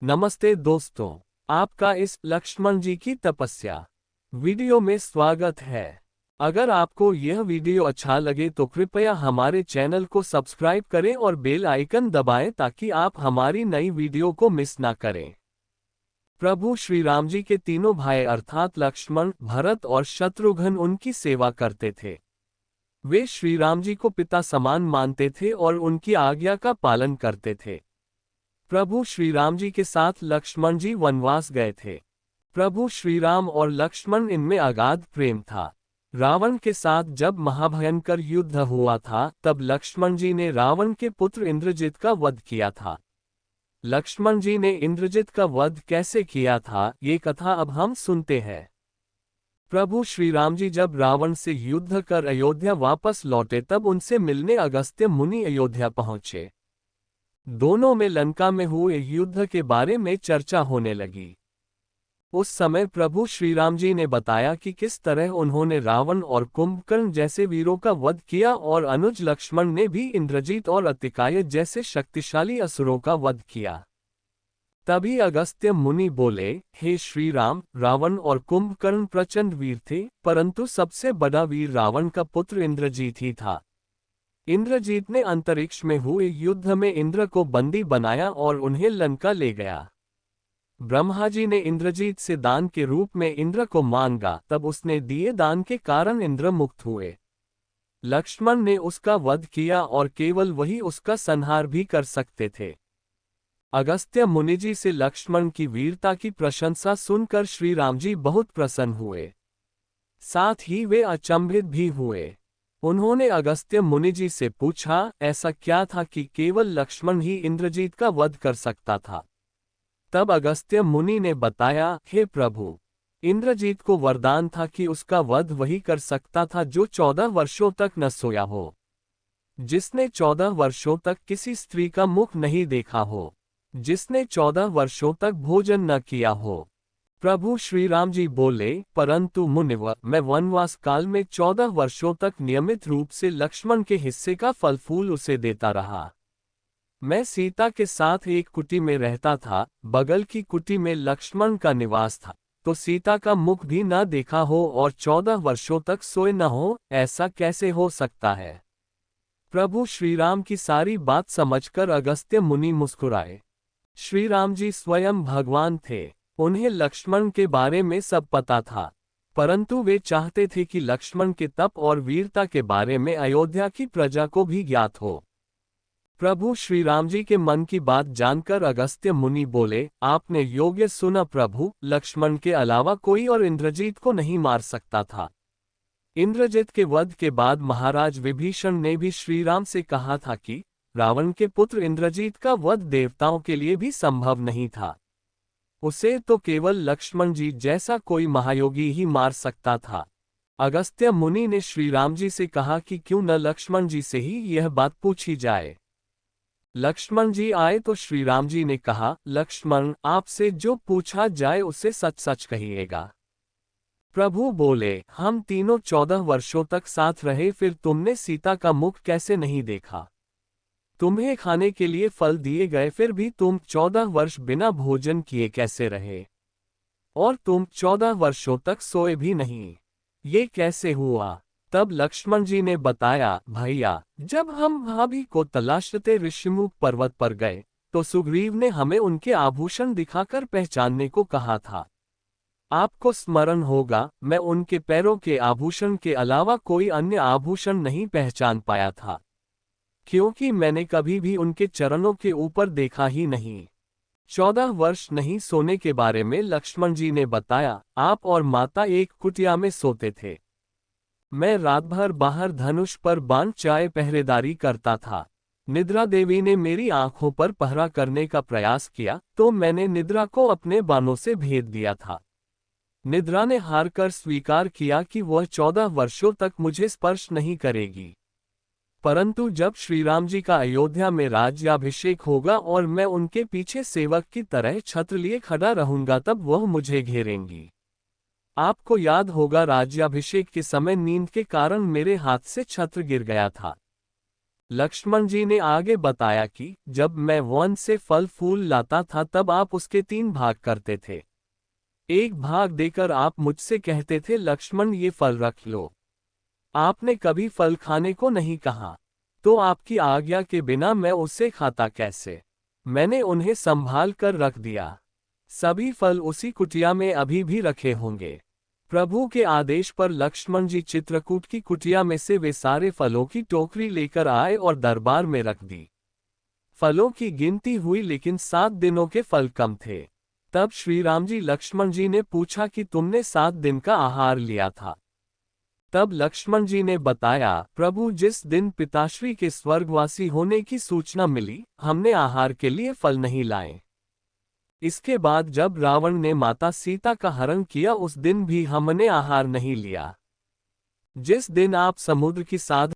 नमस्ते दोस्तों, आपका इस लक्ष्मण जी की तपस्या वीडियो में स्वागत है। अगर आपको यह वीडियो अच्छा लगे तो कृपया हमारे चैनल को सब्सक्राइब करें और बेल आइकन दबाएं ताकि आप हमारी नई वीडियो को मिस ना करें। प्रभु श्री राम जी के तीनों भाई अर्थात लक्ष्मण, भरत और शत्रुघ्न उनकी सेवा करते थे। वे श्री राम जी को पिता समान मानते थे और उनकी आज्ञा का पालन करते थे। प्रभु श्री राम जी के साथ लक्ष्मण जी वनवास गए थे। प्रभु श्री राम और लक्ष्मण इनमें अगाध प्रेम था। रावण के साथ जब महाभयंकर युद्ध हुआ था तब लक्ष्मण जी ने रावण के पुत्र इंद्रजित का वध किया था। लक्ष्मण जी ने इंद्रजित का वध कैसे किया था, ये कथा अब हम सुनते हैं। प्रभु श्री राम जी जब रावण से युद्ध कर अयोध्या वापस लौटे तब उनसे मिलने अगस्त्य मुनि अयोध्या पहुंचे। दोनों में लंका में हुए युद्ध के बारे में चर्चा होने लगी। उस समय प्रभु श्री राम जी ने बताया कि किस तरह उन्होंने रावण और कुंभकर्ण जैसे वीरों का वध किया और अनुज लक्ष्मण ने भी इंद्रजीत और अतिकाय जैसे शक्तिशाली असुरों का वध किया। तभी अगस्त्य मुनि बोले, हे श्री राम, रावण और कुंभकर्ण प्रचंड वीर थे, परंतु सबसे बड़ा वीर रावण का पुत्र इंद्रजीत ही था। इंद्रजीत ने अंतरिक्ष में हुए युद्ध में इंद्र को बंदी बनाया और उन्हें लंका ले गया। ब्रह्मा जी ने इंद्रजीत से दान के रूप में इंद्र को मांगा, तब उसने दिए दान के कारण इंद्र मुक्त हुए। लक्ष्मण ने उसका वध किया और केवल वही उसका संहार भी कर सकते थे। अगस्त्य मुनिजी से लक्ष्मण की वीरता की प्रशंसा सुनकर श्री राम जी बहुत प्रसन्न हुए। साथ ही वे अचंभित भी हुए। उन्होंने अगस्त्य मुनिजी से पूछा, ऐसा क्या था कि केवल लक्ष्मण ही इंद्रजीत का वध कर सकता था। तब अगस्त्य मुनि ने बताया, हे प्रभु, इंद्रजीत को वरदान था कि उसका वध वही कर सकता था जो 14 वर्षों तक न सोया हो, जिसने 14 वर्षों तक किसी स्त्री का मुख नहीं देखा हो, जिसने 14 वर्षों तक भोजन न किया हो। प्रभु श्री राम जी बोले, परंतु मुनिवर, मैं वनवास काल में 14 वर्षों तक नियमित रूप से लक्ष्मण के हिस्से का फल फूल उसे देता रहा। मैं सीता के साथ एक कुटी में रहता था, बगल की कुटी में लक्ष्मण का निवास था, तो सीता का मुख भी न देखा हो और 14 वर्षों तक सोए न हो, ऐसा कैसे हो सकता है। प्रभु श्री राम की सारी बात समझकर अगस्त्य मुनि मुस्कुराए। श्री राम जी स्वयं भगवान थे, उन्हें लक्ष्मण के बारे में सब पता था, परंतु वे चाहते थे कि लक्ष्मण के तप और वीरता के बारे में अयोध्या की प्रजा को भी ज्ञात हो। प्रभु श्री राम जी के मन की बात जानकर अगस्त्य मुनि बोले, आपने योग्य सुना प्रभु, लक्ष्मण के अलावा कोई और इंद्रजीत को नहीं मार सकता था। इंद्रजित के वध के बाद महाराज विभीषण ने भी श्री राम से कहा था कि रावण के पुत्र इंद्रजीत का वध देवताओं के लिए भी संभव नहीं था। उसे तो केवल लक्ष्मण जी जैसा कोई महायोगी ही मार सकता था। अगस्त्य मुनि ने श्री राम जी से कहा कि क्यों न लक्ष्मण जी से ही यह बात पूछी जाए। लक्ष्मण जी आए तो श्री राम जी ने कहा, लक्ष्मण, आपसे जो पूछा जाए उसे सच सच कहिएगा। प्रभु बोले, हम तीनों 14 वर्षों तक साथ रहे, फिर तुमने सीता का मुख कैसे नहीं देखा। तुम्हें खाने के लिए फल दिए गए, फिर भी तुम 14 वर्ष बिना भोजन किए कैसे रहे, और तुम 14 वर्षों तक सोए भी नहीं, ये कैसे हुआ। तब लक्ष्मण जी ने बताया, भैया, जब हम भाभी को तलाशते ऋषिमुख पर्वत पर गए तो सुग्रीव ने हमें उनके आभूषण दिखाकर पहचानने को कहा था। आपको स्मरण होगा, मैं उनके पैरों के आभूषण के अलावा कोई अन्य आभूषण नहीं पहचान पाया था, क्योंकि मैंने कभी भी उनके चरणों के ऊपर देखा ही नहीं। 14 वर्ष नहीं सोने के बारे में लक्ष्मण जी ने बताया, आप और माता एक कुटिया में सोते थे। मैं रात भर बाहर धनुष पर बाण चाय पहरेदारी करता था। निद्रा देवी ने मेरी आंखों पर पहरा करने का प्रयास किया तो मैंने निद्रा को अपने बाणों से भेद दिया था। निद्रा ने हार कर स्वीकार किया कि वह 14 वर्षों तक मुझे स्पर्श नहीं करेगी, परंतु जब श्री राम जी का अयोध्या में राज्याभिषेक होगा और मैं उनके पीछे सेवक की तरह छत्र लिए खड़ा रहूंगा तब वह मुझे घेरेंगी। आपको याद होगा, राज्याभिषेक के समय नींद के कारण मेरे हाथ से छत्र गिर गया था। लक्ष्मण जी ने आगे बताया कि जब मैं वन से फल फूल लाता था तब आप उसके 3 भाग करते थे। एक भाग देकर आप मुझसे कहते थे लक्ष्मण ये फल रख लो। आपने कभी फल खाने को नहीं कहा। तो आपकी आज्ञा के बिना मैं उसे खाता कैसे? मैंने उन्हें संभाल कर रख दिया। सभी फल उसी कुटिया में अभी भी रखे होंगे। प्रभु के आदेश पर लक्ष्मण जी चित्रकूट की कुटिया में से वे सारे फलों की टोकरी लेकर आए और दरबार में रख दी। फलों की गिनती हुई लेकिन 7 दिनों के फल कम थे। तब श्री राम जी लक्ष्मण जी ने पूछा कि तुमने 7 दिन का आहार लिया था। तब लक्ष्मण जी ने बताया, प्रभु जिस दिन पिताश्री के स्वर्गवासी होने की सूचना मिली, हमने आहार के लिए फल नहीं लाए। इसके बाद जब रावण ने माता सीता का हरण किया उस दिन भी हमने आहार नहीं लिया। जिस दिन आप समुद्र की साध